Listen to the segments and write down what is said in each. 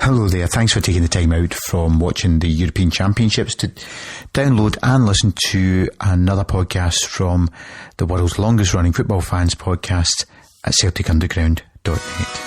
Hello there, thanks for taking the time out from watching the European Championships to download and listen to another podcast from the world's longest running football fans podcast at celticanderground.net.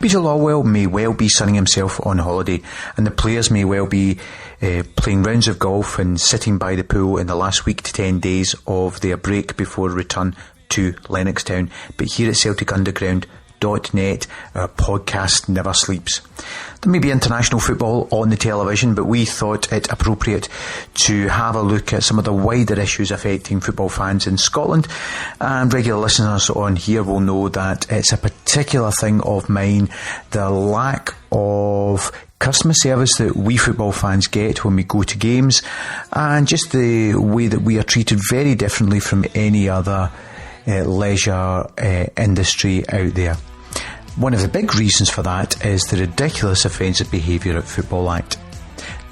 Peter Lawwell may well be sunning himself on holiday, and the players may well be playing rounds of golf and sitting by the pool in the last week to 10 days of their break before return to Lennoxtown. But here at celticanderground.net, our podcast never sleeps. There may be international football on the television, but we thought it appropriate to have a look at some of the wider issues affecting football fans in Scotland. And regular listeners on here will know that it's a particular thing of mine, the lack of customer service that we football fans get when we go to games, and just the way that we are treated very differently from any other leisure industry out there. One of the big reasons for that is the ridiculous Offensive Behaviour at Football Act.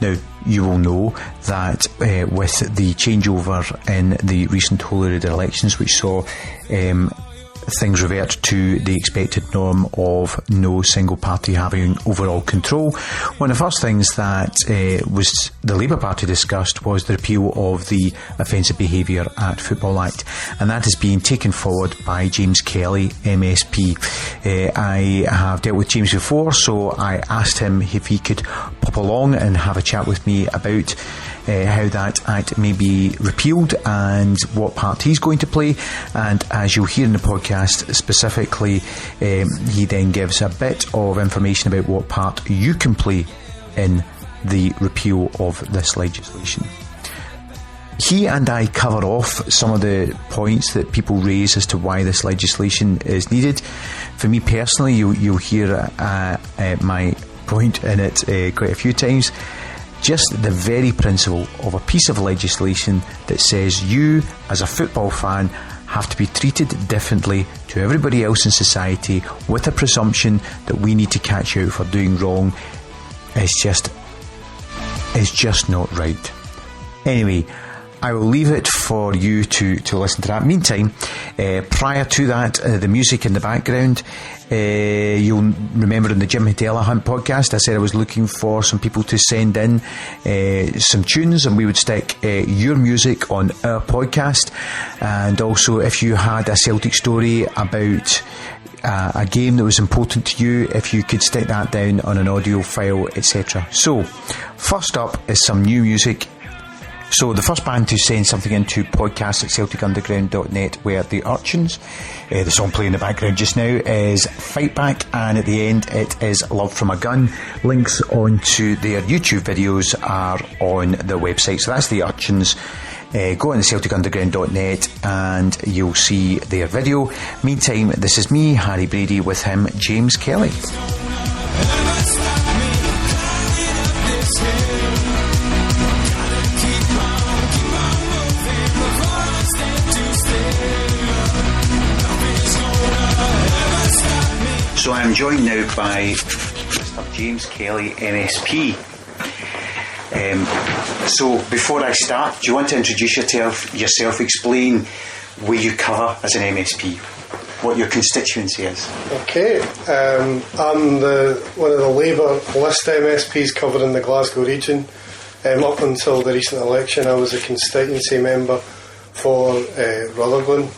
Now, you will know that with the changeover in the recent Holyrood elections, which saw things revert to the expected norm of no single party having overall control, one of the first things that was the Labour Party discussed was the repeal of the Offensive Behaviour at Football Act, and that is being taken forward by James Kelly MSP. I have dealt with James before, so I asked him if he could pop along and have a chat with me about how that act may be repealed and what part he's going to play. And as you'll hear in the podcast specifically, he then gives a bit of information about what part you can play in the repeal of this legislation. He and I cover off some of the points that people raise as to why this legislation is needed. For me personally, you'll hear my point in it quite a few times. Just the very principle of a piece of legislation that says you, as a football fan, have to be treated differently to everybody else in society, with a presumption that we need to catch you out for doing wrong, is just not right. Anyway, I will leave it for you to listen to that. Meantime, prior to that, the music in the background, you'll remember in the Jim Hedella Hunt podcast, I said I was looking for some people to send in some tunes, and we would stick your music on our podcast. And also, if you had a Celtic story about a game that was important to you, if you could stick that down on an audio file, etc. So, first up is some new music. So the first band to send something into podcast at celticanderground.net were the Urchins. The song playing in the background just now is Fight Back, and at the end it is Love From A Gun. Links onto their YouTube videos are on the website. So that's the Urchins. Go on to celticanderground.net and you'll see their video. Meantime, this is me, Harry Brady, with him, James Kelly. So I'm joined now by Mr. James Kelly MSP. So before I start, do you want to introduce yourself, explain where you cover as an MSP, what your constituency is? Okay, I'm one of the Labour list MSPs covering the Glasgow region. Up until the recent election, I was a constituency member for Rutherglen.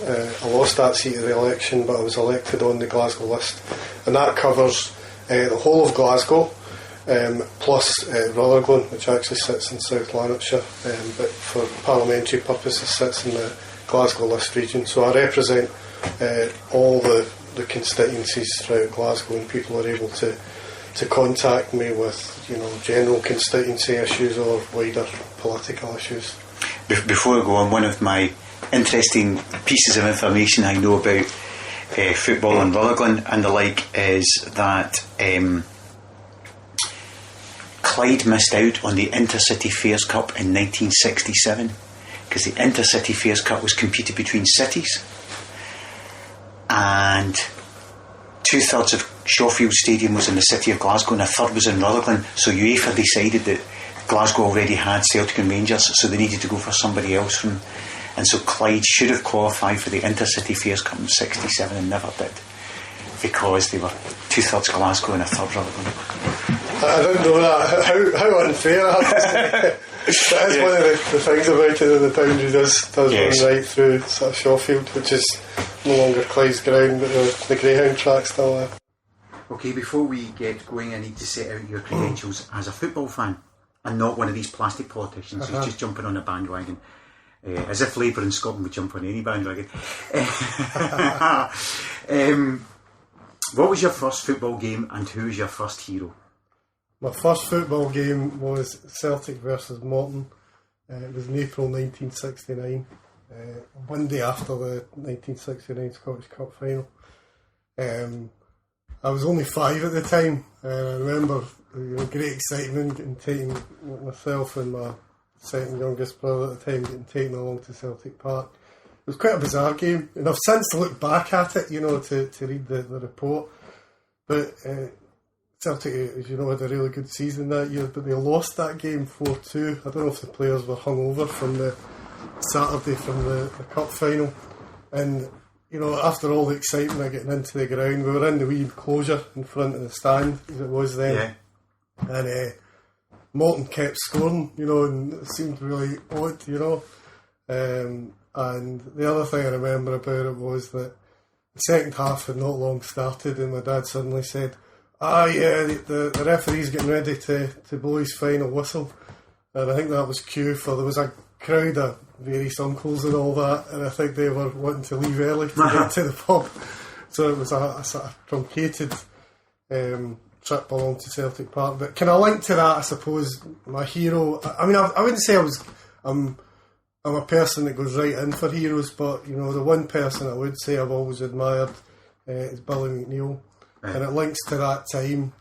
I lost that seat of the election, but I was elected on the Glasgow list, and that covers the whole of Glasgow, plus Rutherglen, which actually sits in South Lanarkshire, but for parliamentary purposes sits in the Glasgow list region. So I represent all the constituencies throughout Glasgow, and people are able to contact me with general constituency issues or wider political issues. Before I go on, one of my interesting pieces of information I know about football in Rutherglen and the like is that Clyde missed out on the Intercity Fairs Cup in 1967 because the Intercity Fares Cup was competed between cities, and 2/3 of Shawfield Stadium was in the city of Glasgow and a third was in Rutherglen. So UEFA decided that Glasgow already had Celtic and Rangers, so they needed to go for somebody else from. And so Clyde should have qualified for the Intercity Fares Cup in '67 and never did, because they were 2/3 Glasgow and a third Rutherglen. I don't know that. How unfair that is. That is one of the things about it, that the boundary does run right through sort of Shawfield, which is no longer Clyde's ground, but the Greyhound track's still there. Okay, before we get going, I need to set out your credentials as a football fan and not one of these plastic politicians who's just jumping on a bandwagon. As if Labour in Scotland would jump on any bandwagon. What was your first football game and who was your first hero? My first football game was Celtic versus Morton. It was in April 1969, one day after the 1969 Scottish Cup final. I was only 5 at the time. I remember great excitement getting taken, myself and my second youngest brother at the time, getting taken along to Celtic Park. It was quite a bizarre game, and I've since looked back at it, to read the report. But Celtic, as you know, had a really good season that year, but they lost that game 4-2. I don't know if the players were hungover from the Saturday from the cup final. And, after all the excitement of getting into the ground, we were in the wee enclosure in front of the stand, as it was then. Yeah. And Morton kept scoring, and it seemed really odd, And the other thing I remember about it was that the second half had not long started, and my dad suddenly said, the referee's getting ready to blow his final whistle. And I think that was cue for, there was a crowd of various uncles and all that, and I think they were wanting to leave early to get to the pub. So it was a sort of truncated trip along to Celtic Park. But can I link to that, I suppose, my hero? I mean, I wouldn't say I'm a person that goes right in for heroes, but, the one person I would say I've always admired is Billy McNeill. And it links to that time.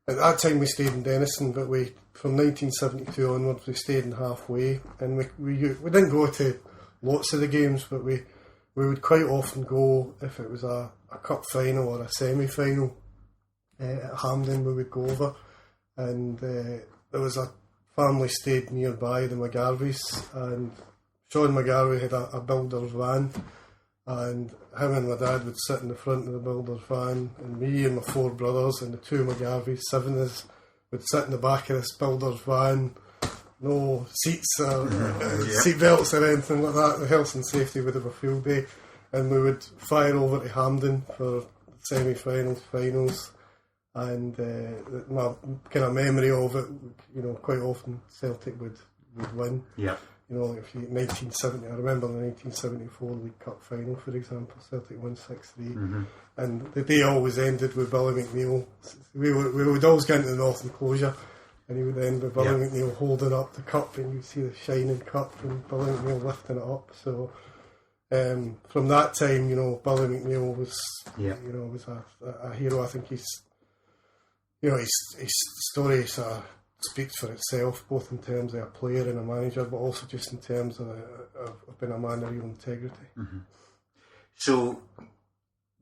At that time we stayed in Denison, but from 1972 onwards we stayed in Halfway, and we didn't go to lots of the games, but we would quite often go if it was a cup final or a semi-final. At Hampden we would go over, and there was a family stayed nearby, the McGarveys, and Sean McGarvey had a builder's van, and him and my dad would sit in the front of the builder's van, and me and my 4 brothers and the 2 McGarveys, 7 of us, would sit in the back of this builder's van, no seats or seat belts or anything like that. The health and safety would have a field day, and we would fire over to Hampden for semi-finals, finals, and my kind of memory of it, quite often Celtic would win. Yeah. Like 1970, I remember the 1974 League Cup final, for example, Celtic won 6-3, and the day always ended with Billy McNeill. We would always get into the North Enclosure, and he would end with Billy McNeill holding up the cup, and you'd see the shining cup, and Billy McNeill lifting it up. So from that time, Billy McNeill was, was a hero. I think his story speaks for itself, both in terms of a player and a manager, but also just in terms of being a man of real integrity. Mm-hmm. So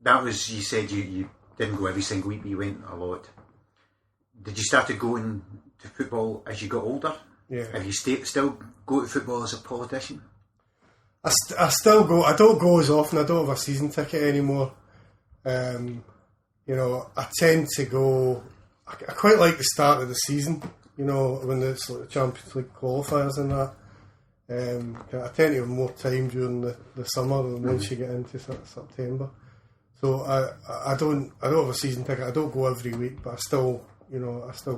that was, you said you didn't go every single week, but you went a lot. Did you start to going to football as you got older? Yeah. Have you still go to football as a politician? I still go. I don't go as often. I don't have a season ticket anymore. I tend to go. I quite like the start of the season. When it's like the Champions League qualifiers and that. I tend to have more time during the summer than once you get into September. So I don't have a season ticket. I don't go every week, but I still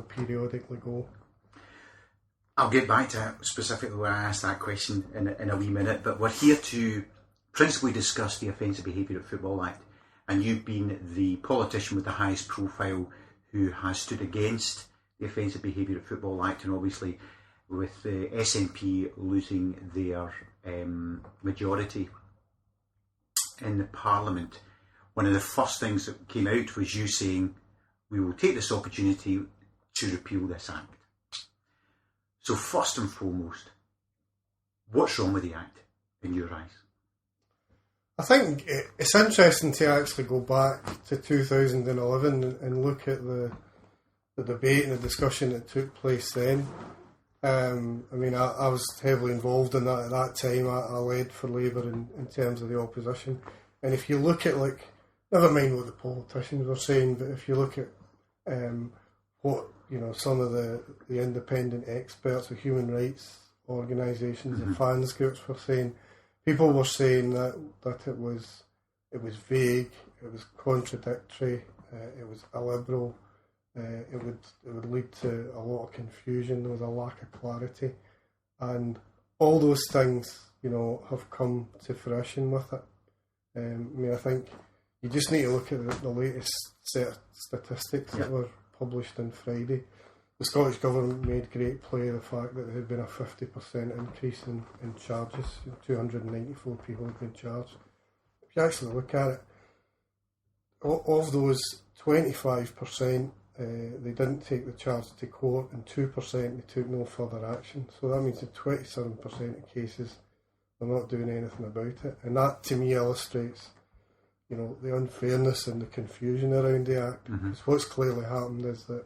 periodically go. I'll get back to specifically where I asked that question in a wee minute, but we're here to principally discuss the Offensive Behaviour at Football Act, and you've been the politician with the highest profile who has stood against the Offensive Behaviour at Football Act, and obviously with the SNP losing their majority in the Parliament, one of the first things that came out was you saying, we will take this opportunity to repeal this Act. So first and foremost, What's wrong with the Act, in your eyes? I think it's interesting to actually go back to 2011 and look at the debate and the discussion that took place then. I was heavily involved in that at that time. I led for Labour in terms of the opposition. And if you look at, never mind what the politicians were saying, but if you look at what some of the independent experts, the human rights organisations, the fans groups were saying, people were saying that it was vague, it was contradictory, it was illiberal, it would lead to a lot of confusion. There was a lack of clarity, and all those things, have come to fruition with it. I think you just need to look at the latest set of statistics that were published on Friday. The Scottish Government made great play of the fact that there had been a 50% increase in charges. 294 people had been charged. If you actually look at it, of those 25%, they didn't take the charge to court, and 2% they took no further action. So that means that 27% of cases they're not doing anything about it. And that, to me, illustrates, the unfairness and the confusion around the Act. Because what's clearly happened is that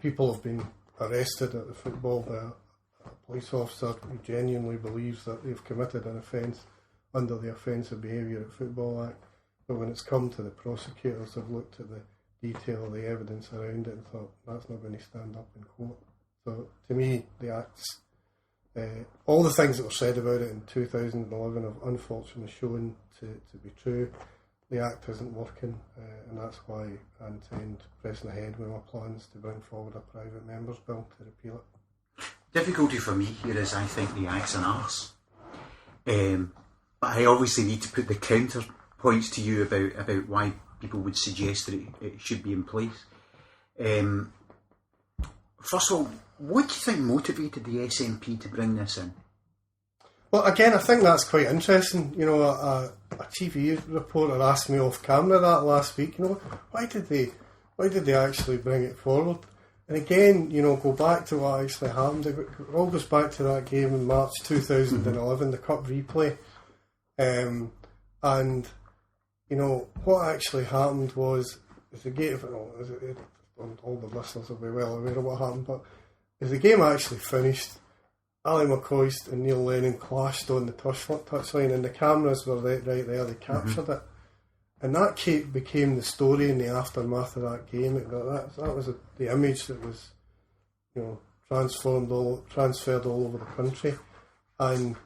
people have been arrested at the football by a police officer who genuinely believes that they've committed an offence under the Offensive Behaviour at Football Act. But when it's come to the prosecutors, they've looked at the detail of the evidence around it and thought, that's not going to stand up in court. So to me, the Act's all the things that were said about it in 2011 have unfortunately shown to be true. The Act isn't working, and that's why I intend pressing ahead with my plans to bring forward a private member's bill to repeal it. Difficulty for me here is I think the Act's an arse. But I obviously need to put the counter points to you about why people would suggest that it should be in place. First of all, what do you think motivated the SNP to bring this in? Well, again, I think that's quite interesting. A TV reporter asked me off camera that last week. Why did they actually bring it forward? And again, go back to what actually happened. It all goes back to that game in March 2011, the Cup replay, and what actually happened was, as the game, all the listeners will be well aware of what happened, but as the game actually finished, Ali McCoist and Neil Lennon clashed on the touchline, and the cameras were right there, they captured it. And that became the story in the aftermath of that game. That was the image that was transferred all over the country. And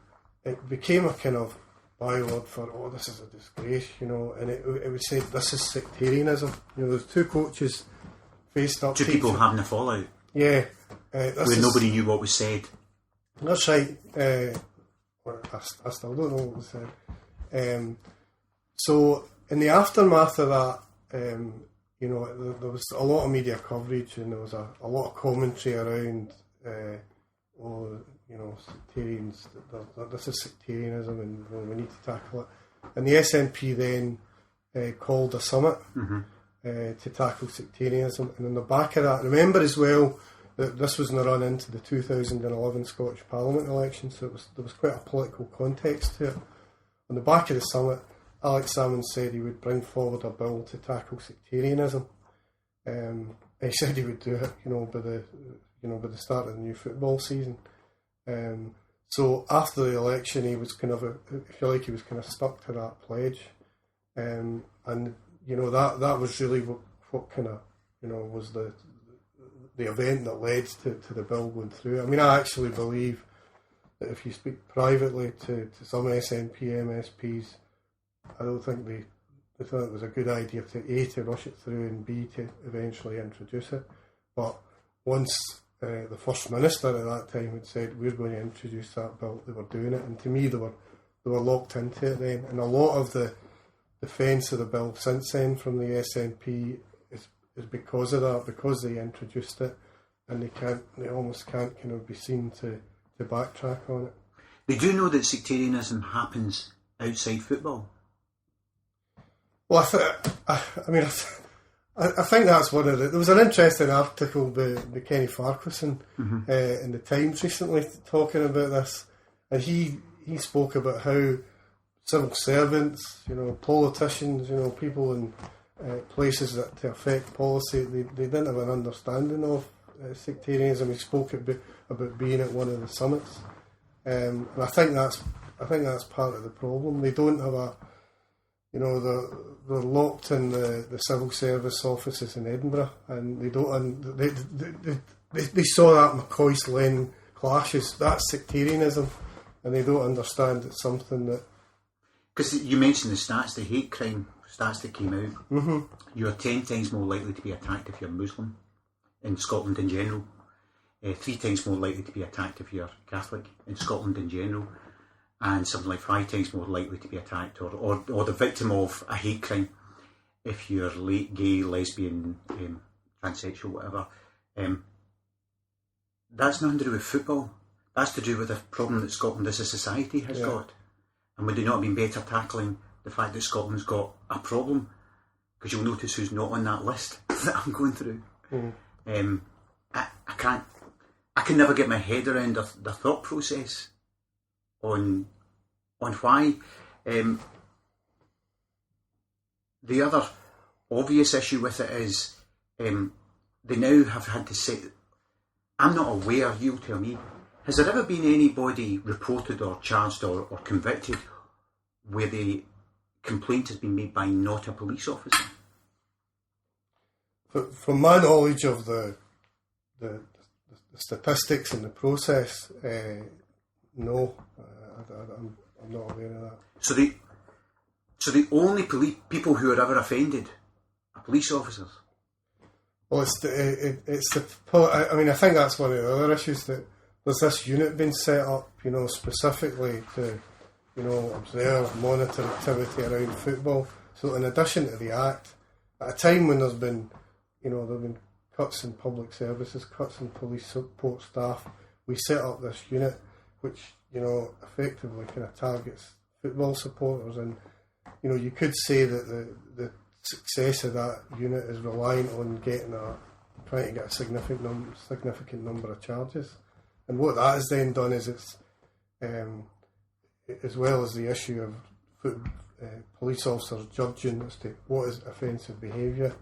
it became a kind of byword for, this is a disgrace, and it was said, this is sectarianism. There's two coaches faced up. Two people having a fallout. Yeah. Where nobody knew what was said. That's right. I still don't know what was said. So in the aftermath of that, there was a lot of media coverage, and there was a lot of commentary around, sectarians. This is sectarianism, and we need to tackle it. And the SNP then called a summit to tackle sectarianism. And on the back of that, remember as well that this was in the run into the 2011 Scottish Parliament election, so there was quite a political context to it. On the back of the summit, Alex Salmond said he would bring forward a bill to tackle sectarianism. He said he would do it, by the start of the new football season. So after the election, he was kind of, he was kind of stuck to that pledge, and that was really what kind of was the event that led to the bill going through. I mean, I actually believe that if you speak privately to some SNP MSPs, I don't think they thought it was a good idea to rush it through, and B, to eventually introduce it. But once the First Minister at that time had said, we're going to introduce that bill, they were doing it, and to me they were locked into it then. And a lot of the defence of the bill since then from the SNP is because of that, because they introduced it, and they almost can't kind of be seen to backtrack on it. They do know that sectarianism happens outside football. Well, I think that's one of the... There was an interesting article by Kenny Farquharson in the Times recently talking about this, And he spoke about how civil servants, politicians, people in places that to affect policy, they didn't have an understanding of sectarianism. He spoke about being at one of the summits, and I think that's part of the problem. They don't have they're locked in the civil service offices in Edinburgh, and they don't. They saw that McCoy's Lane clashes. That's sectarianism, and they don't understand it's something that. Because you mentioned the stats, the hate crime stats that came out. Mm-hmm. You are 10 times more likely to be attacked if you're Muslim in Scotland in general. 3 times more likely to be attacked if you're Catholic in Scotland in general. And something like 5 times more likely to be attacked or the victim of a hate crime if you're gay, lesbian, transsexual, whatever. That's nothing to do with football. That's to do with the problem that Scotland as a society has got. And would they not have been better tackling the fact that Scotland's got a problem? Because you'll notice who's not on that list that I'm going through. Mm. I can never get my head around the thought process on why. The other obvious issue with it is they now have had to say, I'm not aware, you'll tell me, has there ever been anybody reported or charged or convicted where the complaint has been made by not a police officer? From my knowledge of the statistics and the process, no, I'm not aware of that. So the only people who are ever offended are police officers? Well, I think that's one of the other issues, that there's this unit being set up, specifically to, observe, monitor activity around football. So in addition to the Act, at a time when there's been cuts in public services, cuts in police support staff, we set up this unit which, effectively kind of targets football supporters. And, you could say that the success of that unit is reliant on trying to get a significant number of charges. And what that has then done is it's, as well as the issue of police officers judging as to what is offensive behaviour,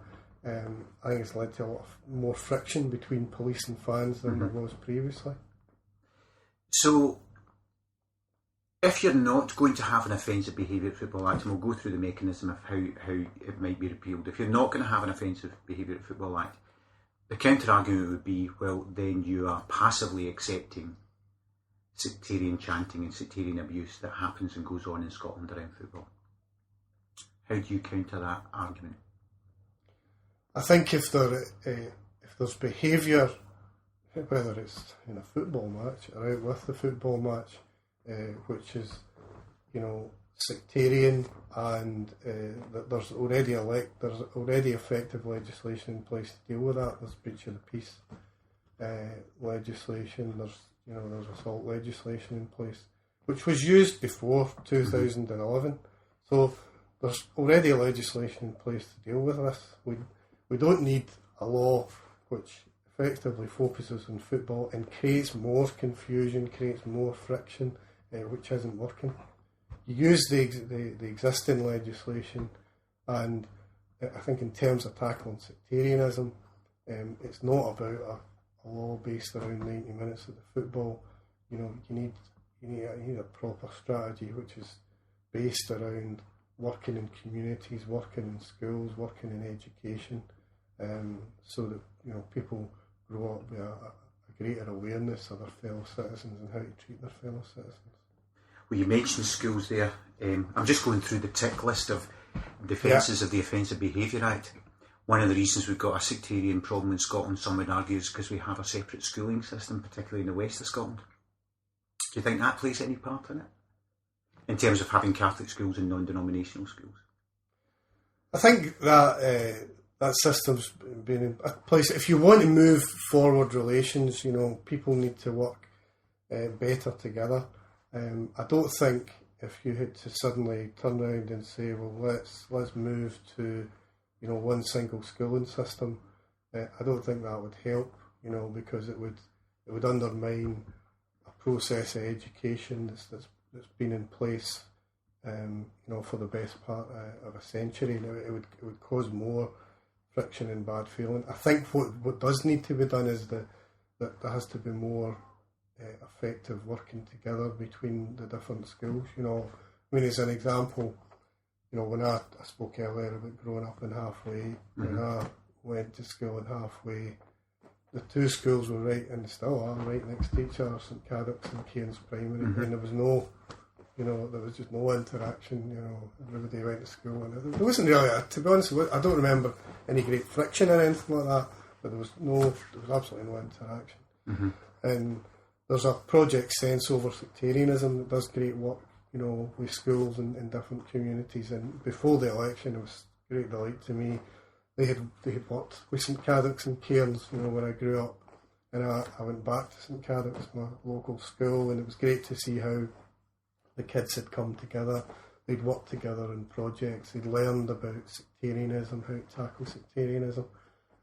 I think it's led to a lot more friction between police and fans than there was previously. So, if you're not going to have an Offensive Behaviour at Football Act, and we'll go through the mechanism of how it might be repealed, if you're not going to have an Offensive Behaviour at Football Act, the counter-argument would be, well, then you are passively accepting sectarian chanting and sectarian abuse that happens and goes on in Scotland around football. How do you counter that argument? I think if there's behaviour, whether it's in a football match or out with the football match, which is, sectarian, and that there's already effective legislation in place to deal with that. There's breach of the peace legislation. There's assault legislation in place, which was used before 2011. So there's already legislation in place to deal with this. We don't need a law which effectively focuses on football and creates more confusion, creates more friction, which isn't working. You use the existing legislation, and I think in terms of tackling sectarianism, it's not about a law based around 90 minutes of the football. You need a proper strategy which is based around working in communities, working in schools, working in education, so that people grow up with a greater awareness of their fellow citizens and how to treat their fellow citizens. Well, you mentioned schools there. I'm just going through the tick list of defences of the Offensive Behaviour Act. One of the reasons we've got a sectarian problem in Scotland, some would argue, is because we have a separate schooling system, particularly in the west of Scotland. Do you think that plays any part in it, in terms of having Catholic schools and non-denominational schools? I think that that system's been in place. If you want to move forward relations, people need to work better together. I don't think if you had to suddenly turn around and say, well, let's move to one single schooling system, I don't think that would help, because it would undermine a process of education that's been in place, for the best part of a century. Now, it would cause more friction and bad feeling. I think what does need to be done is that there has to be more effective working together between the different schools. As an example, when I spoke earlier about growing up in Halfway, when I went to school in Halfway, the two schools were right, and still are right next to each other, St Cadoc's and Cairns Primary, and there was no, there was just no interaction. Everybody went to school, and there wasn't really, to be honest, I don't remember any great friction or anything like that, but there was absolutely no interaction. And there's a Project Sense over sectarianism that does great work, with schools in different communities. And before the election, it was a great delight to me. They had worked with St Cadoc's and Cairns, when I grew up, and I went back to St Cadoc's, my local school, and it was great to see how the kids had come together. They'd worked together in projects. They'd learned about sectarianism, how to tackle sectarianism,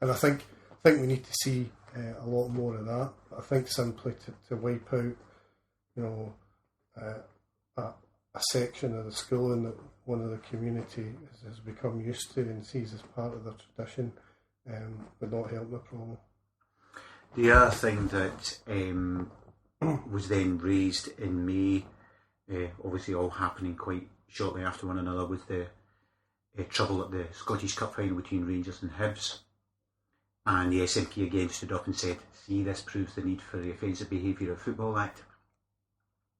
and I think we need to see a lot more of that. I think simply to wipe out, a section of the schooling that one of the community has become used to and sees as part of their tradition would not help the problem. The other thing that was then raised in May, obviously all happening quite shortly after one another, was the trouble at the Scottish Cup final between Rangers and Hibs. And the SNP again stood up and said, see, this proves the need for the Offensive Behaviour of Football Act.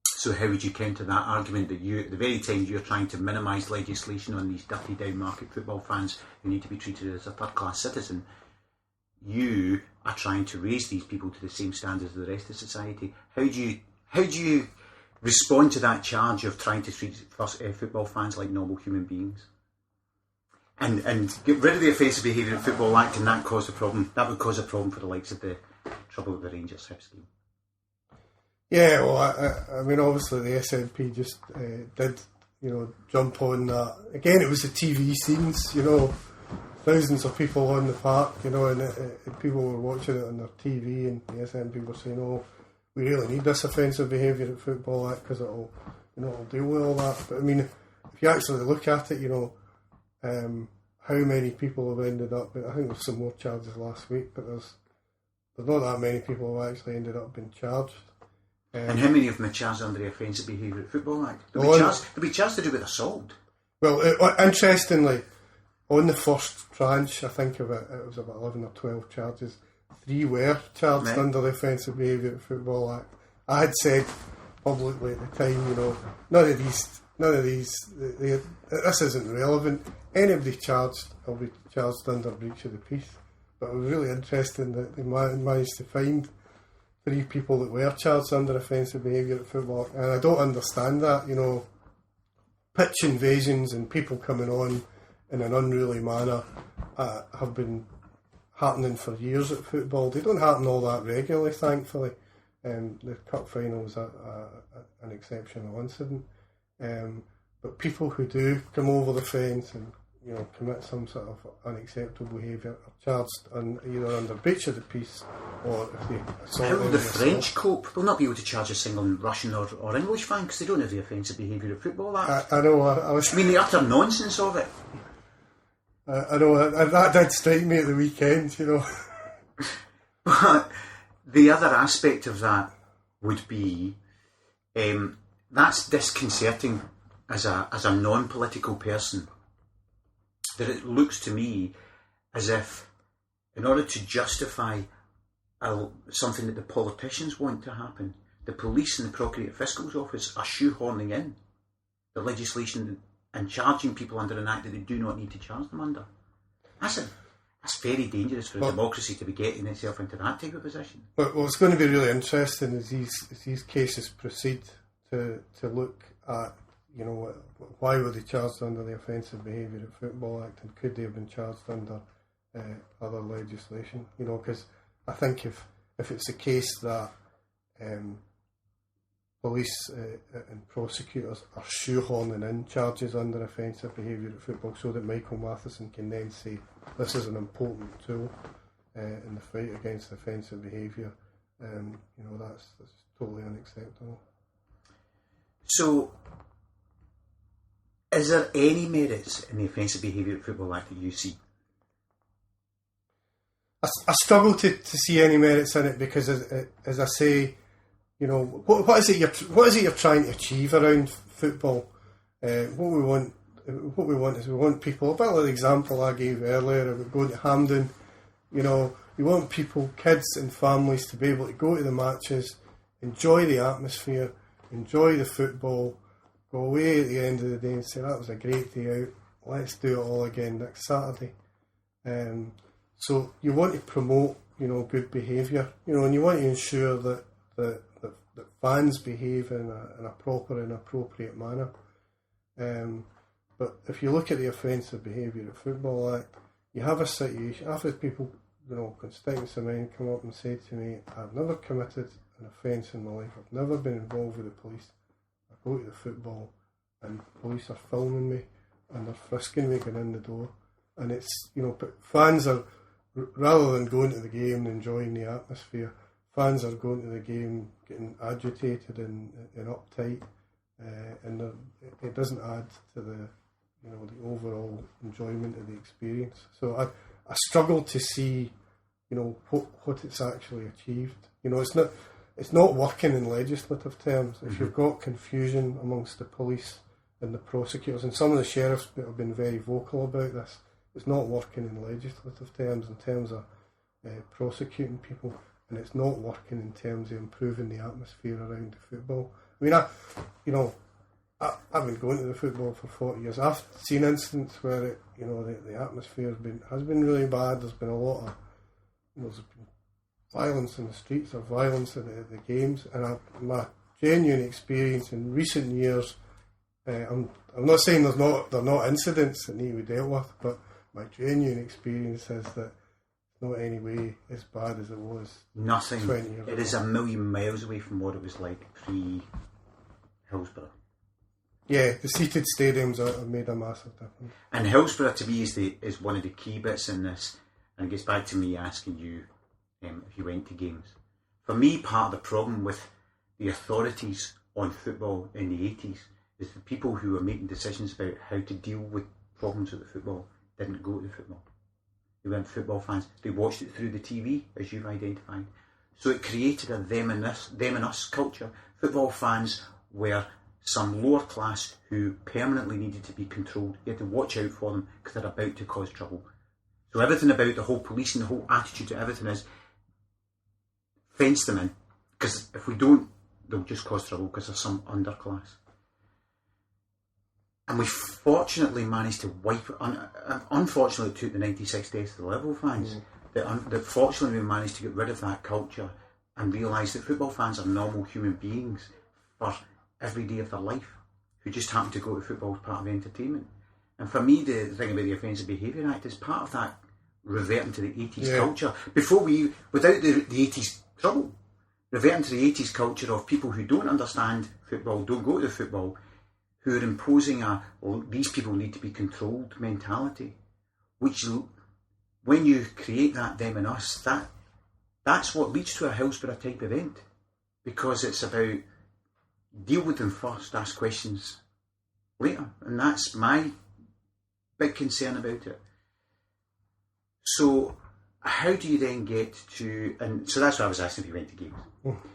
So how would you counter that argument that you, at the very time you're trying to minimise legislation on these dirty down market football fans who need to be treated as a third class citizen, you are trying to raise these people to the same standards as the rest of society? How do you respond to that charge of trying to treat football fans like normal human beings? And get rid of the Offensive Behaviour of Football Act, and that cause a problem. That would cause a problem for the likes of the trouble with the Rangers Hibs game. Yeah, well, I mean, obviously the SNP just did, jump on that. Again, it was the TV scenes, thousands of people on the park, and people were watching it on their TV, and the SNP were saying, oh, we really need this Offensive Behaviour at Football Act because it'll deal with all that. But I mean, if you actually look at it, how many people have ended up, I think there's some more charges last week, but there's not that many people who have actually ended up being charged. And how many of them are charged under the Offensive Behaviour at Football Act? They'll be charged to do with assault. Well, interestingly, on the first tranche, I think it was about 11 or 12 charges. 3 were charged under the Offensive Behaviour at Football Act. I had said publicly at the time, none of these, this isn't relevant. Anybody charged will be charged under breach of the peace. But it was really interesting that they managed to find 3 people that were charged under Offensive Behaviour at Football. And I don't understand that, pitch invasions and people coming on in an unruly manner have been happening for years at football. They don't happen all that regularly, thankfully. The cup final was an exceptional incident. But people who do come over the fence and commit some sort of unacceptable behaviour are charged either under breach of the peace or if they assault. How will the French cope? They'll not be able to charge a single Russian or English fan because they don't have the Offensive Behaviour of Football Act. I know. I mean, the utter nonsense of it. I know that did strike me at the weekend. But the other aspect of that would be that's disconcerting as a non-political person. That it looks to me as if, in order to justify something that the politicians want to happen, the police and the Procurator Fiscal's Office are shoehorning in the legislation and charging people under an act that they do not need to charge them under. That's very dangerous for a democracy to be getting itself into that type of position. But what's going to be really interesting is these cases proceed to look at, why were they charged under the Offensive Behaviour at Football Act, and could they have been charged under other legislation? Because I think if it's the case that police and prosecutors are shoehorning in charges under Offensive Behaviour at Football so that Michael Matheson can then say this is an important tool in the fight against offensive behaviour, that's totally unacceptable. So, is there any merits in the Offensive Behaviour at Football Act that you see? I struggle to see any merits in it because, as I say, you know, what is it you're trying to achieve around football? What we want is we want people, a bit like the example I gave earlier about going to Hampden. You know, you want people, kids and families, to be able to go to the matches, enjoy the atmosphere, enjoy the football, go away at the end of the day and say, that was a great day out, let's do it all again next Saturday. So you want to promote, you know, good behaviour, you know, and you want to ensure that fans behave in a proper and appropriate manner. But if you look at the Offensive Behaviour at Football Act, you have a situation, I've had people, you know, constituents of mine come up and say to me, I've never committed an offence in my life, I've never been involved with the police, I go to the football and police are filming me and they're frisking me going in the door. And it's, you know, but fans are, rather than going to the game and enjoying the atmosphere, fans are going to the game getting agitated and uptight, and it doesn't add to the, you know, the overall enjoyment of the experience. So I struggle to see, you know, what it's actually achieved. You know, it's not working in legislative terms. If you've got confusion amongst the police and the prosecutors, and some of the sheriffs have been very vocal about this, it's not working in legislative terms, in terms of prosecuting people, and it's not working in terms of improving the atmosphere around the football. I mean, I've been going to the football for 40 years. I've seen incidents where it, you know, the atmosphere has been really bad. There's been a lot of, you know, there's been violence in the streets or violence at the games, and my genuine experience in recent years, I'm not saying there are not incidents that need to be dealt with, but my genuine experience is that it's not any way as bad as it was. Nothing. 20 years ago. It is a million miles away from what it was like pre-Hillsborough. Yeah, the seated stadiums have made a massive difference. And Hillsborough, to me, is one of the key bits in this, and it gets back to me asking you if you went to games. For me, part of the problem with the authorities on football in the 80s is the people who were making decisions about how to deal with problems with the football didn't go to the football. They weren't football fans. They watched it through the TV, as you've identified. So it created a them and us culture. Football fans were some lower class who permanently needed to be controlled. You had to watch out for them because they're about to cause trouble. So everything about the whole police and the whole attitude to everything is fence them in, because if we don't, they'll just cause trouble because there's some underclass. And we fortunately managed to wipe it. Unfortunately, it took the 96 deaths to the Liverpool fans. That fortunately we managed to get rid of that culture and realise that football fans are normal human beings for every day of their life who just happen to go to football as part of entertainment. And for me, the thing about the Offensive Behaviour Act is part of that reverting to the 80s culture. Without the 80s trouble, reverting to the 80s culture of people who don't understand football, don't go to the football, who are imposing these people need to be controlled mentality, which when you create that them and us, that's what leads to a Hillsborough type event, because it's about deal with them first, ask questions later, and that's my big concern about it. So how do you then get to, and so that's why I was asking if you went to games.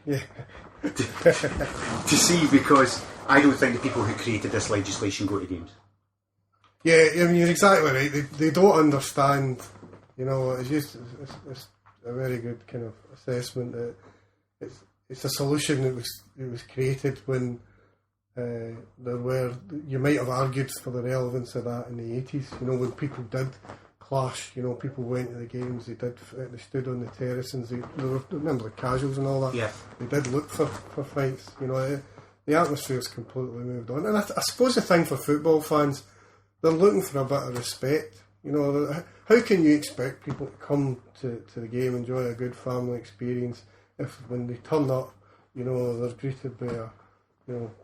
Yeah. to see, because I don't think the people who created this legislation go to games. Yeah, I mean, you're exactly right. They don't understand, you know, it's a very good kind of assessment that it's a solution that was created when you might have argued for the relevance of that in the 80s, you know, when people did clash, you know, people went to the games, they stood on the terraces, remember the casuals and all that, yeah. They did look for fights, you know, the atmosphere's completely moved on. And I suppose the thing for football fans, they're looking for a bit of respect, you know. How can you expect people to come to the game, enjoy a good family experience, if when they turn up, you know, they're greeted by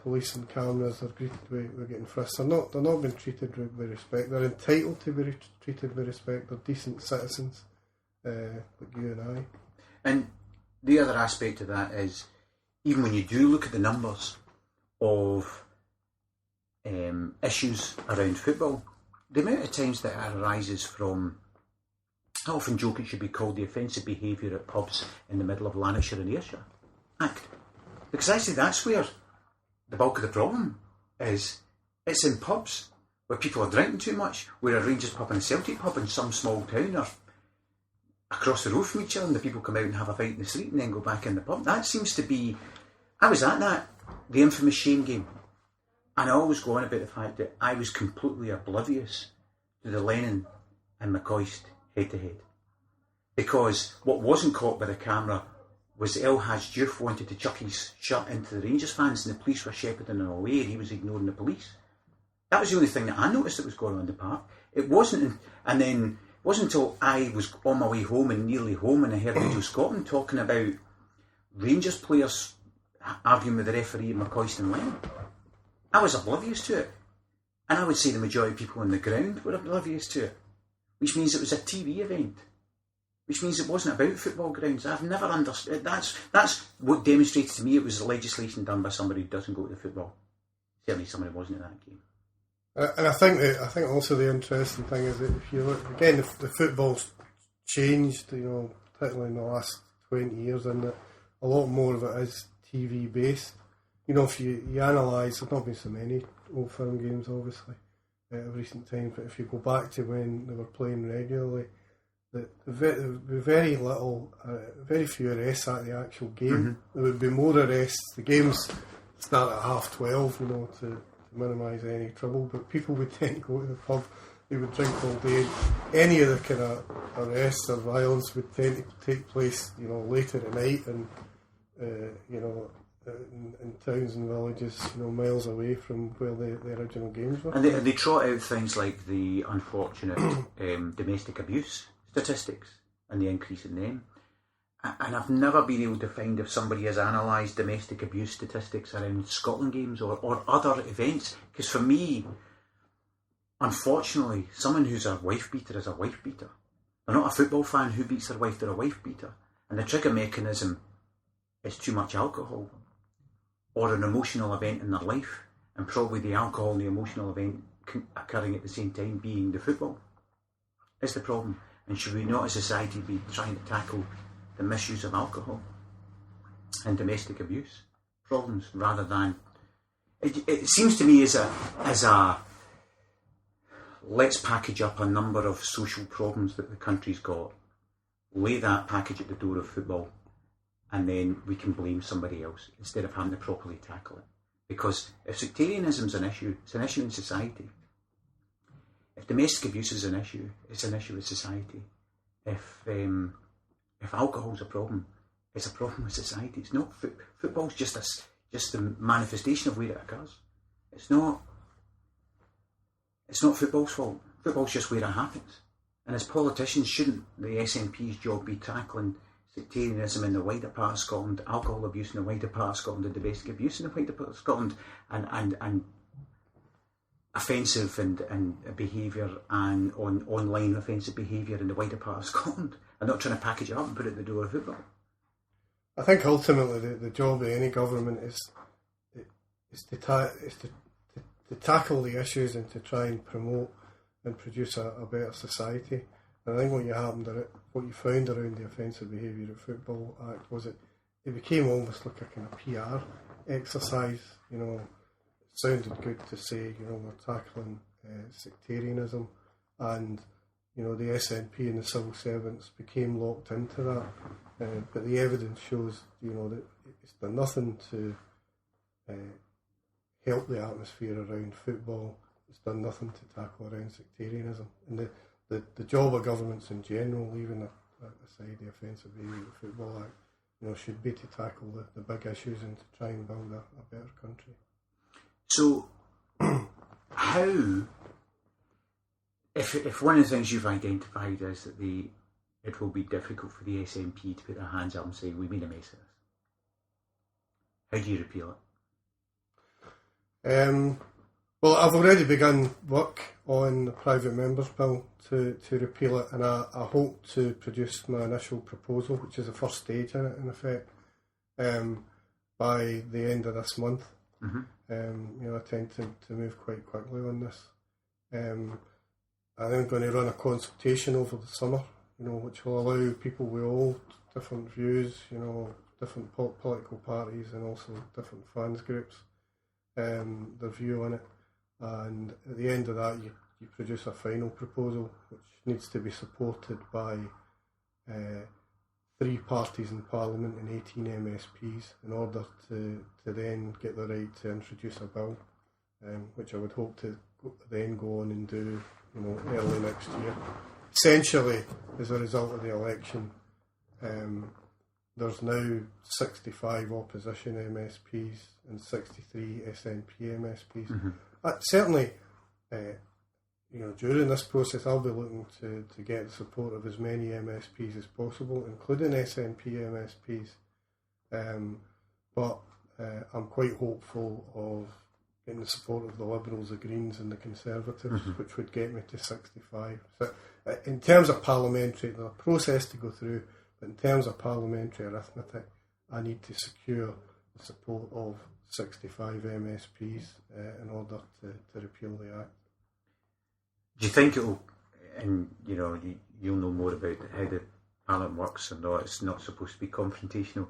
police and cameras, they're greeted with getting frisked. They're not being treated with respect. They're entitled to be treated with respect. They're decent citizens, like you and I. And the other aspect of that is even when you do look at the numbers of issues around football, the amount of times that it arises from, I often joke it should be called the offensive behaviour at pubs in the middle of Lanarkshire and Ayrshire Act. Because actually that's where the bulk of the problem is. It's in pubs where people are drinking too much, where a Rangers pub and a Celtic pub in some small town are across the road from each other, and the people come out and have a fight in the street and then go back in the pub. That seems to be... I was at that, the infamous Shane game, and I always go on about the fact that I was completely oblivious to the Lennon and McCoist head-to-head. Because what wasn't caught by the camera was El Hadj Diouf wanted to chuck his shirt into the Rangers fans, and the police were shepherding him away, and he was ignoring the police. That was the only thing that I noticed that was going on in the park. It wasn't until I was on my way home and nearly home, and I heard Radio Scotland talking about Rangers players arguing with the referee McCoist and Lennon. I was oblivious to it. And I would say the majority of people on the ground were oblivious to it. Which means it was a TV event. Which means it wasn't about football grounds. I've never understood. That's what demonstrated to me it was the legislation done by somebody who doesn't go to the football. Certainly somebody wasn't at that game. And I think also the interesting thing is that if you look again, the football's changed, particularly in the last 20 years, and that a lot more of it is TV based. If you analyse, there's not been so many Old Firm games, obviously, of recent times, but if you go back to when they were playing regularly, there would be very few arrests at the actual game. Mm-hmm. There would be more arrests. The games start at 12:30, to minimise any trouble, but people would tend to go to the pub, they would drink all day. Any of the kind of arrests or violence would tend to take place, later at night, and in towns and villages, miles away from where the original games were. And they trot out things like the unfortunate domestic abuse statistics and the increase in them. And I've never been able to find if somebody has analysed domestic abuse statistics around Scotland games or other events. Because for me, unfortunately, someone who's a wife beater is a wife beater. They're not a football fan who beats their wife, they're a wife beater. And the trigger mechanism is too much alcohol or an emotional event in their life, and probably the alcohol and the emotional event occurring at the same time being the football. It's the problem. And should we not as a society be trying to tackle the misuse of alcohol and domestic abuse problems rather than... It seems to me as a let's package up a number of social problems that the country's got, lay that package at the door of football, and then we can blame somebody else instead of having to properly tackle it. Because if sectarianism's an issue, it's an issue in society. If domestic abuse is an issue, it's an issue with society. If alcohol's a problem, it's a problem with society. It's not football's just the manifestation of where it occurs. It's not football's fault. Football's just where it happens. And as politicians, shouldn't the SNP's job be tackling sectarianism in the wider part of Scotland, alcohol abuse in the wider part of Scotland, and domestic abuse in the wider part of Scotland, and offensive and behaviour and online offensive behaviour in the wider part of Scotland, and not trying to package it up and put it at the door of football? I think ultimately the job of any government is to tackle the issues and to try and promote and produce a better society. And I think what you found around the Offensive Behaviour at Football Act was it became almost like a kind of PR exercise. It sounded good to say, we're tackling sectarianism, and the SNP and the civil servants became locked into that. But the evidence shows, that it's done nothing to help the atmosphere around football. It's done nothing to tackle around sectarianism. And the job of governments in general, even aside the Offensive Behaviour at Football Act, should be to tackle the big issues and to try and build a better country. So, how, if one of the things you've identified is that it will be difficult for the SNP to put their hands up and say, we made a mess of this, how do you repeal it? Well, I've already begun work on the private members bill to repeal it, and I hope to produce my initial proposal, which is the first stage in it, in effect, by the end of this month. Mm-hmm. I tend to move quite quickly on this. I'm going to run a consultation over the summer, which will allow people with all different views, different political parties and also different fans groups, their view on it. And at the end of that, you produce a final proposal which needs to be supported by 3 parties in Parliament and 18 MSPs in order to then get the right to introduce a bill, which I would hope to then go on and do early next year. Essentially, as a result of the election, there's now 65 opposition MSPs and 63 SNP MSPs. Mm-hmm. Certainly, during this process, I'll be looking to get the support of as many MSPs as possible, including SNP MSPs. But I'm quite hopeful of getting the support of the Liberals, the Greens and the Conservatives, mm-hmm. which would get me to 65. So in terms of parliamentary, there's a process to go through, but in terms of parliamentary arithmetic, I need to secure the support of 65 MSPs in order to repeal the Act. Do you think it'll, and you'll know more about how the Parliament works and not, it's not supposed to be confrontational.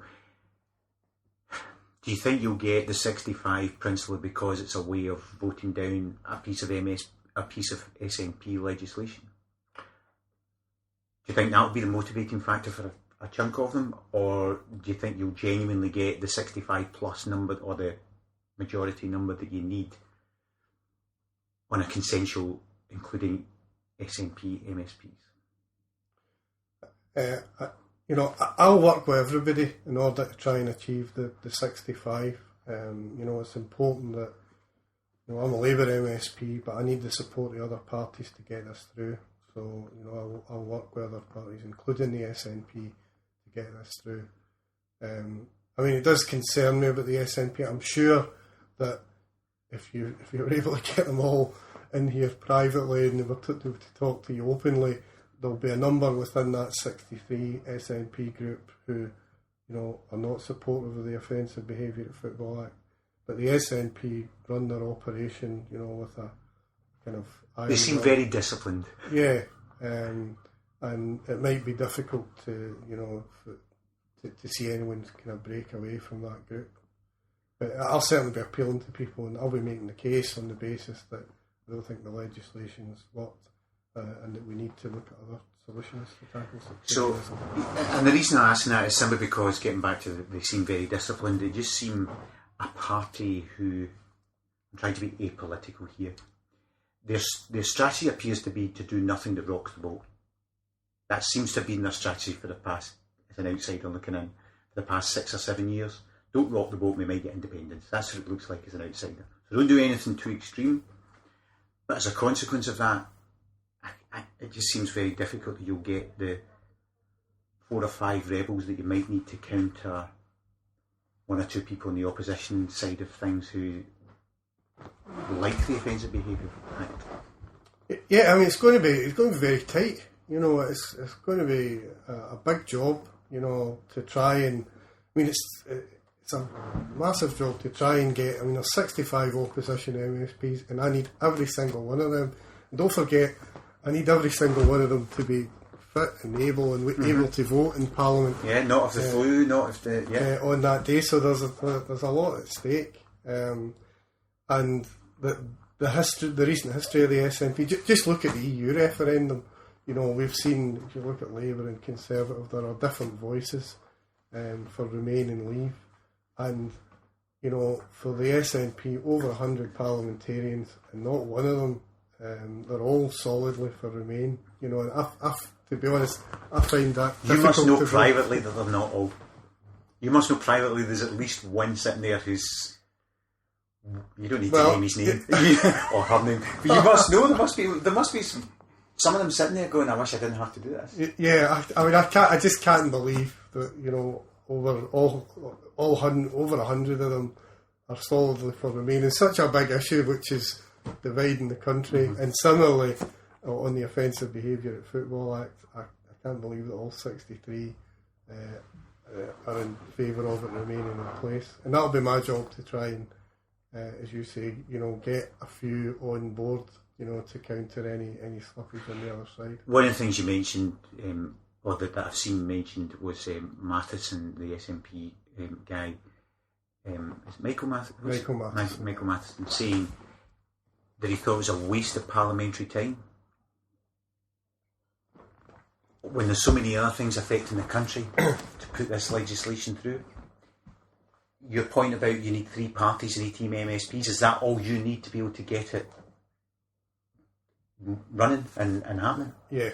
Do you think you'll get the 65 principally because it's a way of voting down a piece of SNP legislation? Do you think that'll be the motivating factor for a chunk of them, or do you think you'll genuinely get the 65 plus number or the majority number that you need on a consensual, including SNP MSPs? I'll work with everybody in order to try and achieve the 65. It's important that I'm a Labour MSP, but I need the support of the other parties to get this through. So I'll work with other parties, including the SNP, to get this through. It does concern me about the SNP. I'm sure that if you were able to get them all in here privately and they were to talk to you openly, there'll be a number within that 63 SNP group who, are not supportive of the Offensive Behaviour at Football Act. But the SNP run their operation, with a kind of... They seem very disciplined. Yeah, and it might be difficult to see anyone kind of break away from that group. But I'll certainly be appealing to people, and I'll be making the case on the basis that I don't think the legislation's worked, and that we need to look at other solutions to tackle sectarianism. So, and the reason I'm asking that is simply because, getting back to they seem very disciplined, they just seem a party who, I'm trying to be apolitical here, their strategy appears to be to do nothing that rocks the boat. That seems to have been their strategy for the past, as an outsider looking in, for the past 6 or 7 years. Don't rock the boat, we might get independence. That's what it looks like as an outsider. So don't do anything too extreme. But as a consequence of that, it just seems very difficult that you'll get the 4 or 5 rebels that you might need to counter 1 or 2 people on the opposition side of things who like the Offensive Behaviour Act. Yeah, it's going to be very tight. It's going to be a big job. To try and it's a massive job to try and get. There's 65 opposition MSPs, and I need every single one of them. And don't forget, I need every single one of them to be fit and able and able to vote in Parliament. Yeah, not if the flu, not if the on that day. So there's a lot at stake, and the recent history of the SNP. Just look at the EU referendum. We've seen, if you look at Labour and Conservative, there are different voices for Remain and Leave, and for the SNP, over 100 parliamentarians, and not one of them. They're all solidly for Remain, and to be honest, I find that you must know privately that they're not all. You must know privately there's at least one sitting there who's. You don't need to name his name or her name, but you must know there must be some of them sitting there going, "I wish I didn't have to do this." Yeah, I just can't believe that over 100 of them are solidly for Remain. It's such a big issue, which is dividing the country. Mm-hmm. And similarly, on the Offensive Behaviour at Football Act, I can't believe that all 63 are in favour of it remaining in place. And that'll be my job to try and, as you say, get a few on board, to counter any slippage on the other side. One of the things you mentioned, or that I've seen mentioned, was Matheson, the SNP guy. Is Michael Matheson? Michael Matheson saying that he thought it was a waste of parliamentary time when there's so many other things affecting the country to put this legislation through. Your point about you need 3 parties and 18 MSPs, is that all you need to be able to get it running and happening? Yeah.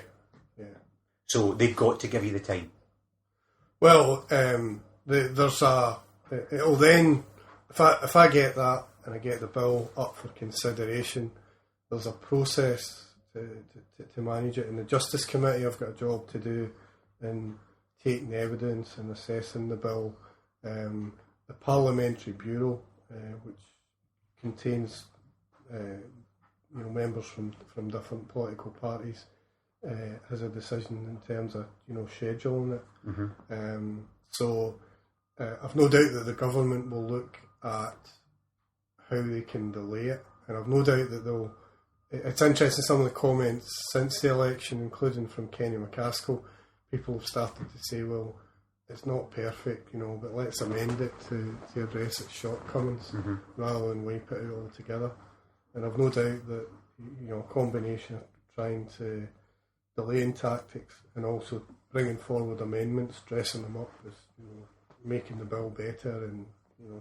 So they've got to give you the time? Well, there's it'll then, if I get that and I get the bill up for consideration, there's a process to manage it. In the Justice Committee, I've got a job to do in taking the evidence and assessing the bill. The Parliamentary Bureau, which contains members from different political parties, has a decision in terms of scheduling it. Mm-hmm. So I've no doubt that the government will look at how they can delay it, and I've no doubt that they'll. It's interesting, some of the comments since the election, including from Kenny McCaskill, people have started to say, well, it's not perfect, but let's amend it to address its shortcomings, mm-hmm. rather than wipe it out altogether. And I've no doubt that a combination of trying to delaying tactics and also bringing forward amendments, dressing them up as making the bill better and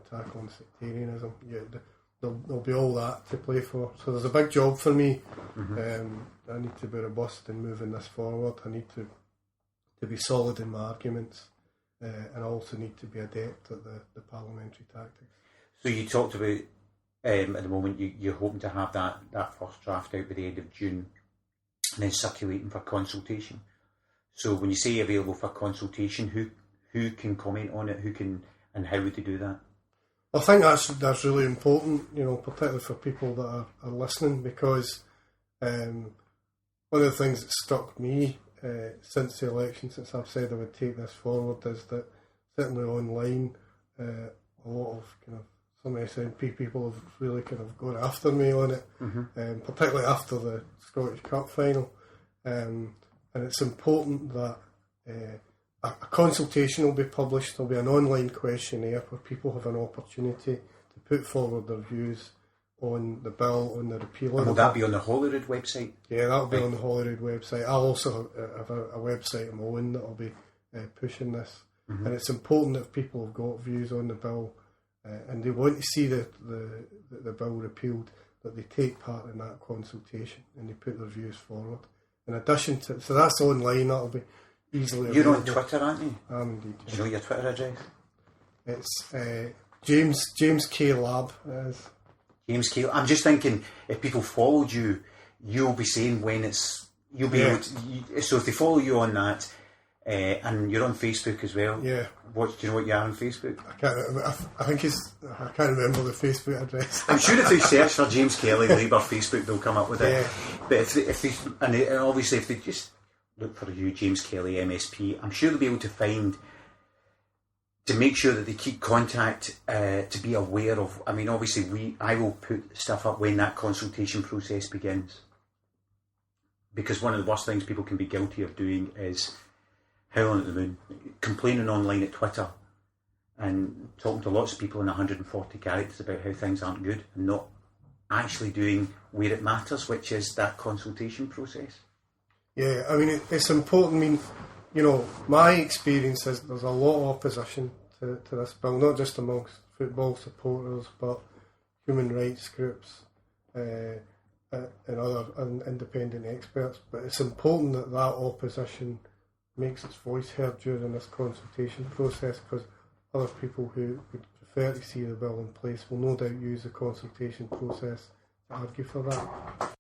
tackling sectarianism. Yeah, there'll be all that to play for. So there's a big job for me. Mm-hmm. I need to be robust in moving this forward. I need to be solid in my arguments, and I also need to be adept at the parliamentary tactics. So you talked about at the moment you're hoping to have that first draft out by the end of June, and then circulating for consultation. So when you say available for consultation, who can comment on it? Who can, and how would they do that? I think that's really important, particularly for people that are listening, because one of the things that struck me since the election, since I've said I would take this forward, is that certainly online, a lot of some SNP people have really gone after me on it, mm-hmm. Particularly after the Scottish Cup final, and it's important that a consultation will be published. There'll be an online questionnaire where people have an opportunity to put forward their views on the bill, on the repeal. And will that be on the Holyrood website? Yeah, that'll be on the Holyrood website. I'll also have a website of my own that'll be pushing this. Mm-hmm. And it's important that if people have got views on the bill and they want to see the bill repealed, that they take part in that consultation and they put their views forward. In addition to, so that's online, that'll be easily available. You're on Twitter, aren't you? I am indeed. Do you know your Twitter address? It's James K Lab. James K. I'm just thinking, if people followed you, you'll be saying when it's. You'll be able to, so if they follow you on that, and you're on Facebook as well. Yeah. Do you know what you are on Facebook? I can't remember the Facebook address. I'm sure if they search for James Kelly Labour Facebook, they'll come up with it. Yeah. But if they and obviously if they just look for you, James Kelly MSP, I'm sure they'll be able to find, to make sure that they keep contact, to be aware of. I mean, obviously I will put stuff up when that consultation process begins, because one of the worst things people can be guilty of doing is howling at the moon, complaining online at Twitter and talking to lots of people in 140 characters about how things aren't good, and not actually doing where it matters, which is that consultation process. Yeah, I mean, it's important. I mean, my experience is there's a lot of opposition to this bill, not just amongst football supporters, but human rights groups and other independent experts. But it's important that opposition makes its voice heard during this consultation process, because other people who would prefer to see the bill in place will no doubt use the consultation process to argue for that.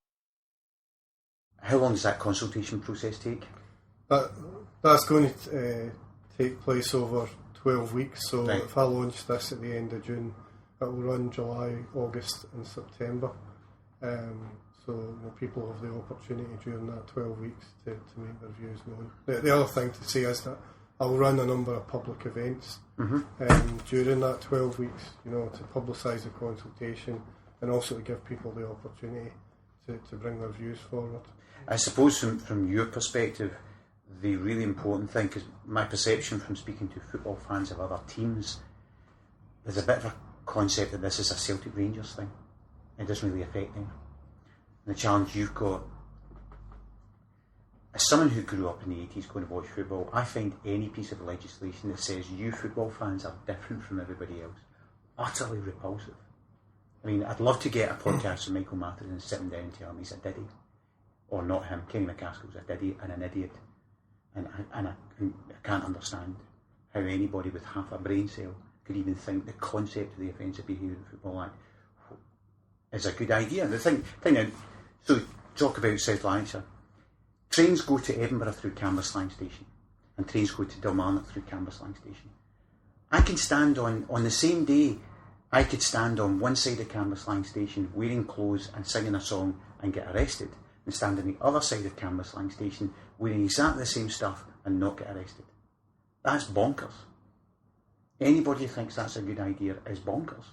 How long does that consultation process take? That's going to take place over 12 weeks, so right. If I launch this at the end of June, it will run July, August and September. So people have the opportunity during that 12 weeks to make their views known. The other thing to say is that I'll run a number of public events during that 12 weeks, you know, to publicise the consultation and also to give people the opportunity to bring their views forward. I suppose from your perspective, the really important thing, because my perception from speaking to football fans of other teams, there's a bit of a concept that this is a Celtic Rangers thing. It doesn't really affect them. And the challenge you've got, as someone who grew up in the 80s going to watch football, I find any piece of legislation that says you football fans are different from everybody else utterly repulsive. I mean, I'd love to get a podcast with Michael Matheson sitting down and telling me he's a diddy. Or not him, Kenny McCaskill's a diddy and an idiot. And I can't understand how anybody with half a brain cell could even think the concept of the Offensive Behaviour in Football Act is a good idea. The thing now, so talk about South Lanarkshire. Trains go to Edinburgh through Cambuslang Station, and trains go to Dalmarnock through Cambuslang Station. I can stand on the same day, I could stand on one side of Cambuslang Station wearing clothes and singing a song and get arrested, and stand on the other side of Cambuslang Station wearing exactly the same stuff and not get arrested. That's bonkers. Anybody who thinks that's a good idea is bonkers.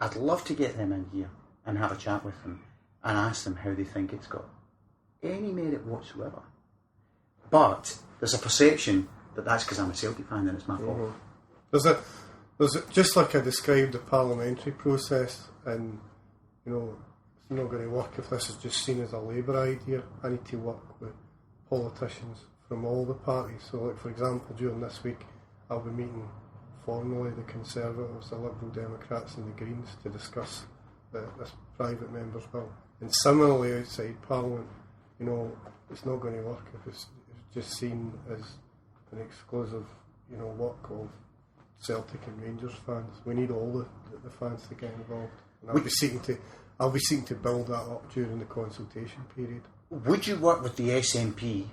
I'd love to get them in here and have a chat with them and ask them how they think it's got any merit whatsoever. But there's a perception that that's because I'm a Celtic fan and it's my fault. There's just like I described the parliamentary process, and you know, it's not going to work if this is just seen as a Labour idea. I need to work with politicians from all the parties. So, like for example, during this week, I'll be meeting formally the Conservatives, the Liberal Democrats, and the Greens to discuss this private member's bill. And similarly, outside Parliament, you know, it's not going to work if it's just seen as an exclusive, you know, work of Celtic and Rangers fans. We need all the fans to get involved. And I'll be seeking to build that up during the consultation period. Would you work with the SNP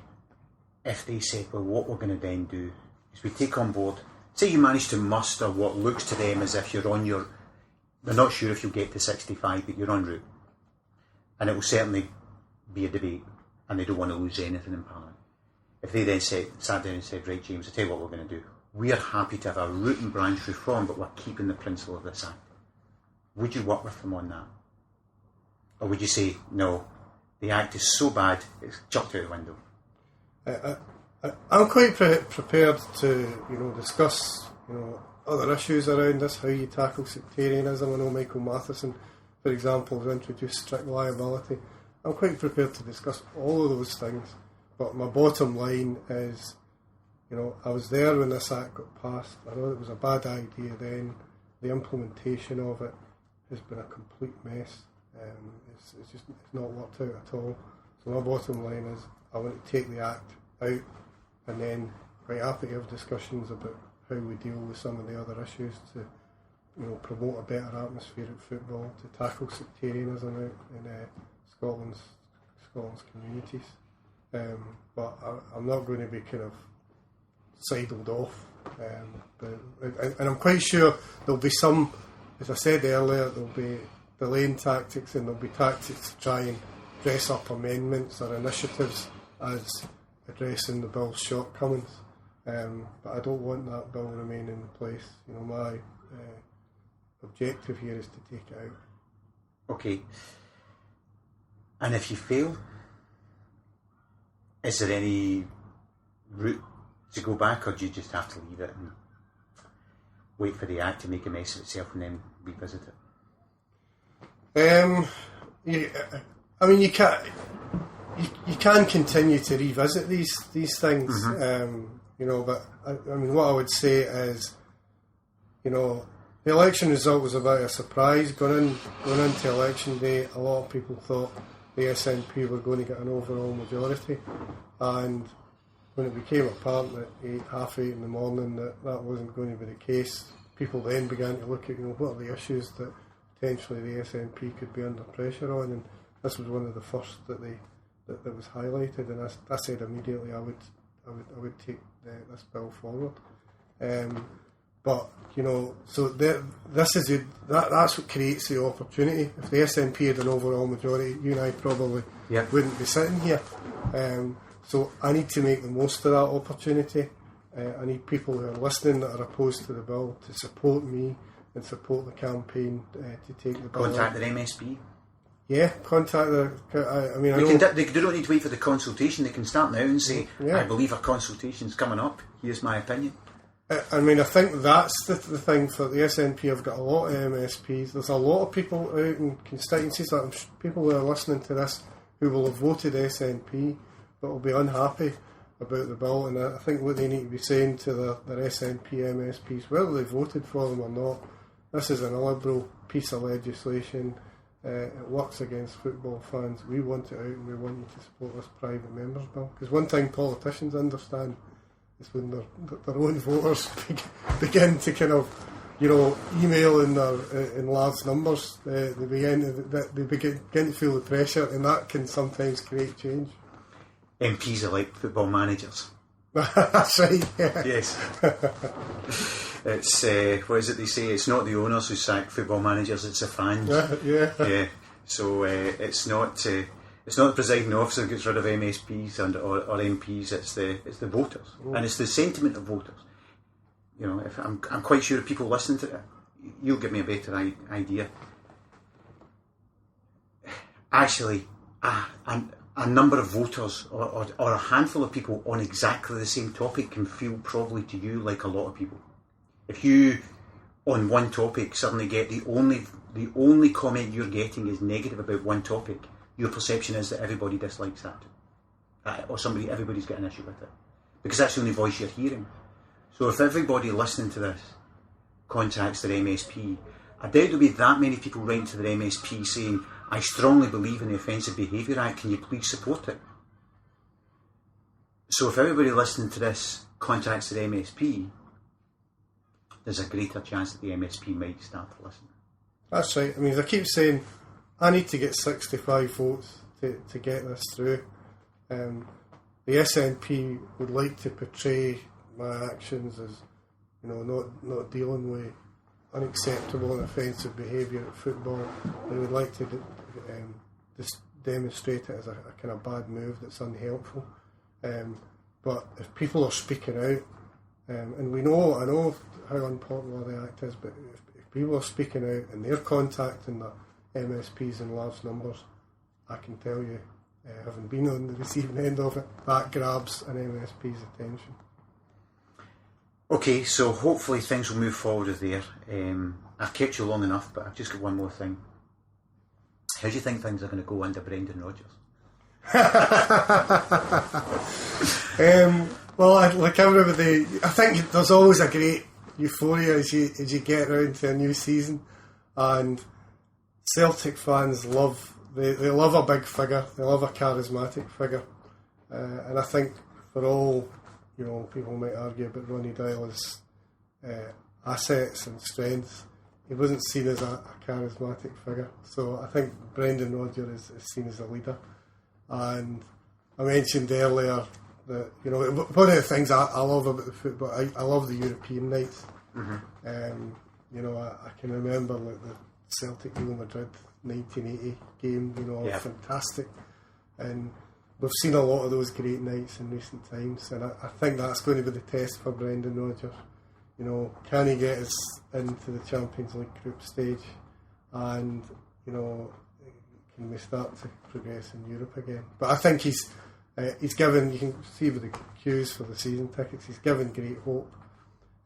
if they said, well, what we're going to then do is we take on board, say you manage to muster what looks to them as if you're on your, they're not sure if you'll get to 65, but you're en route. And it will certainly be a debate, and they don't want to lose anything in Parliament. If they then sat down and said, right, James, I'll tell you what we're going to do. We are happy to have a root and branch reform, but we're keeping the principle of this Act. Would you work with them on that? Or would you say, no, the Act is so bad, it's chucked out the window? I'm quite prepared to, you know, discuss, you know, other issues around this, how you tackle sectarianism. I know Michael Matheson, for example, has introduced strict liability. I'm quite prepared to discuss all of those things, but my bottom line is, you know, I was there when this Act got passed. I know it was a bad idea then. The implementation of it has been a complete mess. It's not worked out at all. So my bottom line is I want to take the Act out, and then quite happy to have discussions about how we deal with some of the other issues to, you know, promote a better atmosphere at football, to tackle sectarianism out in Scotland's communities. But I'm not going to be kind of sidled off. And I'm quite sure there'll be some, as I said earlier, there'll be delaying tactics, and there'll be tactics to try and dress up amendments or initiatives as addressing the bill's shortcomings. But I don't want that bill remaining in place. You know, my objective here is to take it out. Okay. And if you fail, is there any route to go back, or do you just have to leave it and wait for the Act to make a mess of itself and then revisit it? I mean, you can continue to revisit these things, you know. But I mean, what I would say is, you know, the election result was about a surprise. Going into election day, a lot of people thought the SNP were going to get an overall majority, and when it became apparent at 8:30 in the morning that wasn't going to be the case, people then began to look at, you know, what are the issues that potentially the SNP could be under pressure on, and this was one of the first that was highlighted, and I said immediately I would take this bill forward. But you know, so that's what creates the opportunity. If the SNP had an overall majority, you and I probably wouldn't be sitting here. So I need to make the most of that opportunity. I need people who are listening that are opposed to the bill to support me and support the campaign to take the bill. Contact the MSP. Yeah, contact the. They don't need to wait for the consultation. They can start now and say, I believe a consultation's coming up. Here's my opinion. I think that's the thing for the SNP. I've got a lot of MSPs. There's a lot of people out in constituencies, people who are listening to this, who will have voted SNP but will be unhappy about the bill. And I think what they need to be saying to their SNP MSPs, whether they voted for them or not, this is an illiberal piece of legislation. It works against football fans. We want it out, and we want you to support this private members bill. Because one thing politicians understand is when their own voters begin to kind of, email in large numbers, they begin to feel the pressure, and that can sometimes create change. MPs are like football managers. That's right. Yeah. Yes. It's what is it they say? It's not the owners who sack football managers; it's the fans. Yeah. So it's not the presiding officer who gets rid of MSPs or MPs. It's the voters, and it's the sentiment of voters. If I'm quite sure people listening to it, you'll give me a better idea. Actually, a number of voters or a handful of people on exactly the same topic can feel probably to you like a lot of people. If you, on one topic, suddenly get the only comment you're getting is negative about one topic, your perception is that everybody dislikes that, or everybody's got an issue with it, because that's the only voice you're hearing. So if everybody listening to this contacts their MSP, I doubt there'll be that many people writing to their MSP saying, I strongly believe in the Offensive Behaviour Act, can you please support it? So if everybody listening to this contacts their MSP, there's a greater chance that the MSP might start to listen. That's right. I mean, I keep saying, I need to get 65 votes to get this through. The SNP would like to portray my actions as, not dealing with unacceptable and offensive behaviour at football. They would like to just demonstrate it as a kind of bad move that's unhelpful. But if people are speaking out, and I know how unpopular the act is, but if people are speaking out and they're contacting the MSPs in large numbers, I can tell you, having been on the receiving end of it, that grabs an MSP's attention. Okay, so hopefully things will move forward there. I've kept you long enough, but I've just got one more thing. How do you think things are going to go under Brendan Rodgers? Well, like everybody, I think there's always a great euphoria as you get around to a new season, and Celtic fans love a big figure, they love a charismatic figure, and I think for all people might argue about Ronnie Dyler's assets and strengths, he wasn't seen as a charismatic figure. So I think Brendan Rodgers is seen as a leader. And I mentioned earlier that, one of the things I love about the football, I love the European nights. Mm-hmm. I can remember like the Celtic Real Madrid 1980 game, fantastic. And we've seen a lot of those great nights in recent times, and I think that's going to be the test for Brendan Rodgers. Can he get us into the Champions League group stage, and can we start to progress in Europe again? But I think he's given, you can see with the queues for the season tickets, he's given great hope.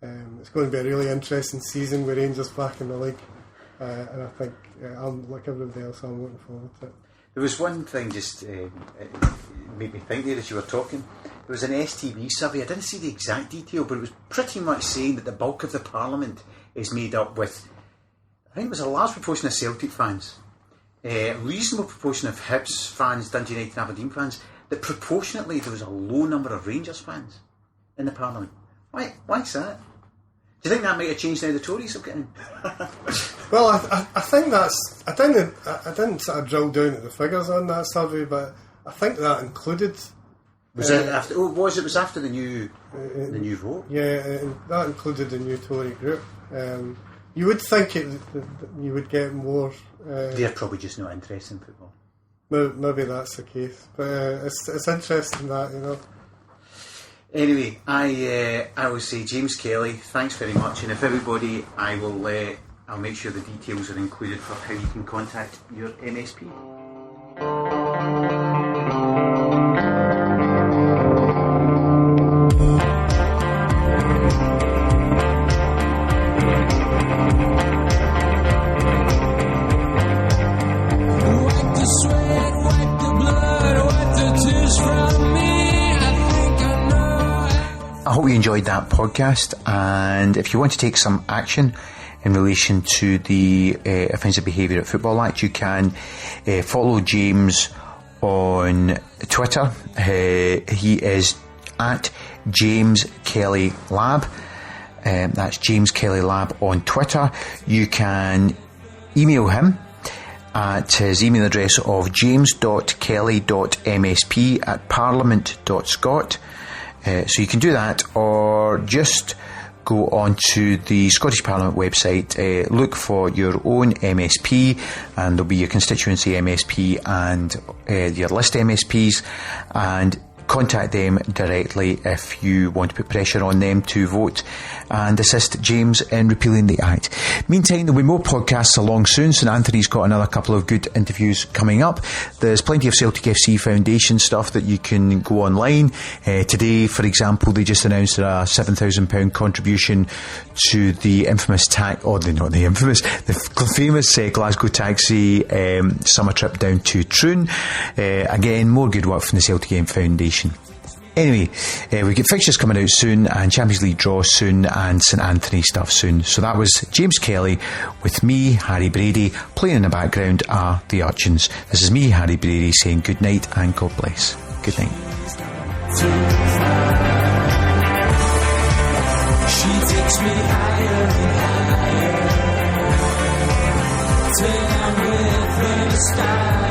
It's going to be a really interesting season with Rangers back in the league, and I think I'm like everybody else, I'm looking forward to it. There was one thing just made me think there as you were talking. There was an STV survey, I didn't see the exact detail, but it was pretty much saying that the bulk of the Parliament is made up with, I think it was a large proportion of Celtic fans, a reasonable proportion of Hibs fans, Dundee United and Aberdeen fans, that proportionately there was a low number of Rangers fans in the Parliament. Why is that? Do you think that might have changed now the Tories have got in? Well, I think that's... I didn't sort of drill down at the figures on that survey, but I think that included... Was it after? Oh, it was after the new vote. Yeah, that included the new Tory group. You would think you would get more. They're probably just not interested in football. maybe that's the case. But it's interesting that, you know. Anyway, I will say, James Kelly, thanks very much, and if everybody, I'll make sure the details are included for how you can contact your MSP. Wipe the sweat, wipe the blood, wipe the tears from me. I hope you enjoyed that podcast, and if you want to take some action in relation to the Offensive Behaviour at Football Act, you can follow James on Twitter. He is at James Kelly Lab. That's James Kelly Lab on Twitter. You can email him at his email address of james.kelly.msp@parliament.scot. So you can do that, or just go on to the Scottish Parliament website, look for your own MSP, and there'll be your constituency MSP and your list MSPs, and contact them directly if you want to put pressure on them to vote and assist James in repealing the Act. Meantime, there'll be more podcasts along soon. St Anthony's got another couple of good interviews coming up. There's plenty of Celtic FC Foundation stuff that you can go online. Today, for example, they just announced a £7,000 contribution to the infamous the famous Glasgow Taxi summer trip down to Troon. Again, more good work from the Celtic Game Foundation. Anyway, we've got fixtures coming out soon, and Champions League draws soon, and St Anthony stuff soon. So that was James Kelly with me, Harry Brady. Playing in the background are the Urchins. This is me, Harry Brady, saying good night and God bless. Good night. She takes me higher and higher till I'm with her style.